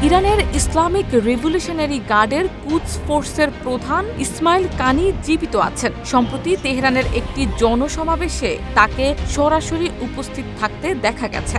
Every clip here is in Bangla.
ইরানের ইসলামিক রেভলিউশনারি গার্ডের কুদস ফোর্সের প্রধান ইসমাইল কানি জীবিত আছেন। সম্প্রতি তেহরানের একটি জনসমাবেশে তাকে সরাসরি উপস্থিত থাকতে দেখা গেছে।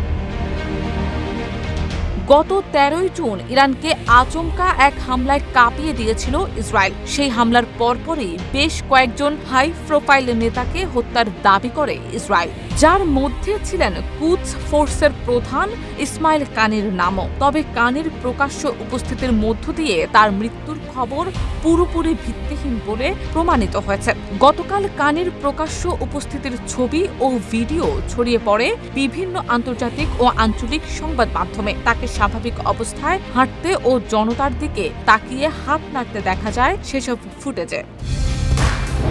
গত ১৩ জুন ইরানকে আচমকা এক হামলায় কাঁপিয়ে দিয়েছিল ইসরায়েল। সেই হামলার পরপরই বেশ কয়েকজন হাই প্রোফাইল নেতাকে হত্যার দাবি করে ইসরায়েল, যার মধ্যে ছিলেন কুদস ফোর্সের প্রধান ইসমাইল কানির নামও। তবে কানির প্রকাশ্য উপস্থিতির মধ্য দিয়ে তার মৃত্যুর খবর পুরোপুরি ভিত্তিহীন বলে প্রমাণিত হয়েছে। গতকাল কানির প্রকাশ্য উপস্থিতির ছবি ও ভিডিও ছড়িয়ে পড়ে বিভিন্ন আন্তর্জাতিক ও আঞ্চলিক সংবাদ মাধ্যমে। তাকে স্বাভাবিক অবস্থায় হাঁটতে ও জনতার দিকে তাকিয়ে হাত নাড়তে দেখা যায় সেসব ফুটেজে।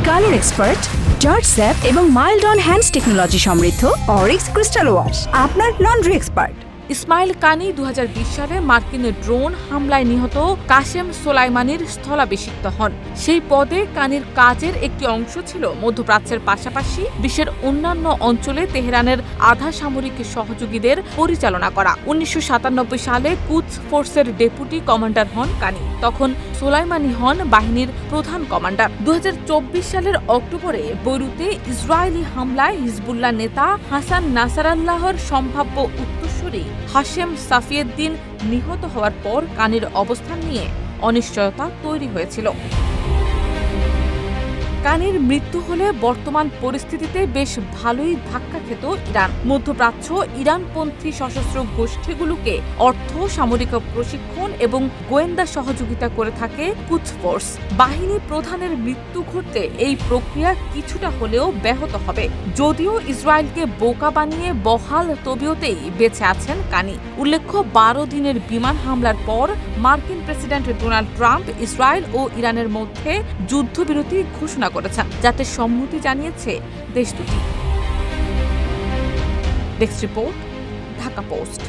কালার এক্সপার্ট, জর্জ স্যাপ এবং মাইল্ড অন হ্যান্ডস টেকনোলজি সমৃদ্ধ অরিক্স ক্রিস্টাল ওয়াশ আপনার লন্ড্রি এক্সপার্ট। ইসমাইল কানি ২০২০ সালে মার্কিন ড্রোন হামলায় নিহত কাশেম সোলাইমানির স্থলাভিষিক্ত হন। সেই পদে কানির কাজের একটি অংশ ছিল মধ্যপ্রাচ্যের পাশাপাশি বিশ্বের অন্যান্য অঞ্চলে তেহরানের আধা সামরিক সহযোগীদের পরিচালনা করা। ১৯৯৭ সালে কুদস ফোর্সের ডেপুটি কমান্ডার হন কানি। তখন সোলাইমানি হন বাহিনীর প্রধান কমান্ডার। ২০২৪ সালের অক্টোবরে বৈরুতে ইসরায়েলি হামলায় হিজবুল্লাহ নেতা হাসান নাসারাল্লাহর সম্ভাব্য উত্তরসূরি হাশেম সাফিয়েদ্দিন নিহত হওয়ার পর কানির অবস্থান নিয়ে অনিশ্চয়তা তৈরি হয়েছিল। কানির মৃত্যু হলে বর্তমান পরিস্থিতিতে বেশ ভালোই ধাক্কা খেত ইরান। মধ্যপ্রাচ্য ইরানপন্থী সশস্ত্র গোষ্ঠীগুলোকে অর্থ, সামরিক প্রশিক্ষণ এবং গোয়েন্দা সহযোগিতা করে থাকে কুদস ফোর্স। বাহিনী প্রধানের মৃত্যু ঘটতে এই প্রক্রিয়া কিছুটা হলেও ব্যাহত হবে। যদিও ইসরায়েলকে বোকা বানিয়ে বহাল তবিয়তেই বেঁচে আছেন কানি। উল্লেখ্য, ১২ দিনের বিমান হামলার পর মার্কিন প্রেসিডেন্ট ডোনাল্ড ট্রাম্প ইসরায়েল ও ইরানের মধ্যে যুদ্ধবিরতি ঘোষণা করেছেন, যাতে সম্মতি জানিয়েছে দেশ দুটি। Desk report, Dhaka post.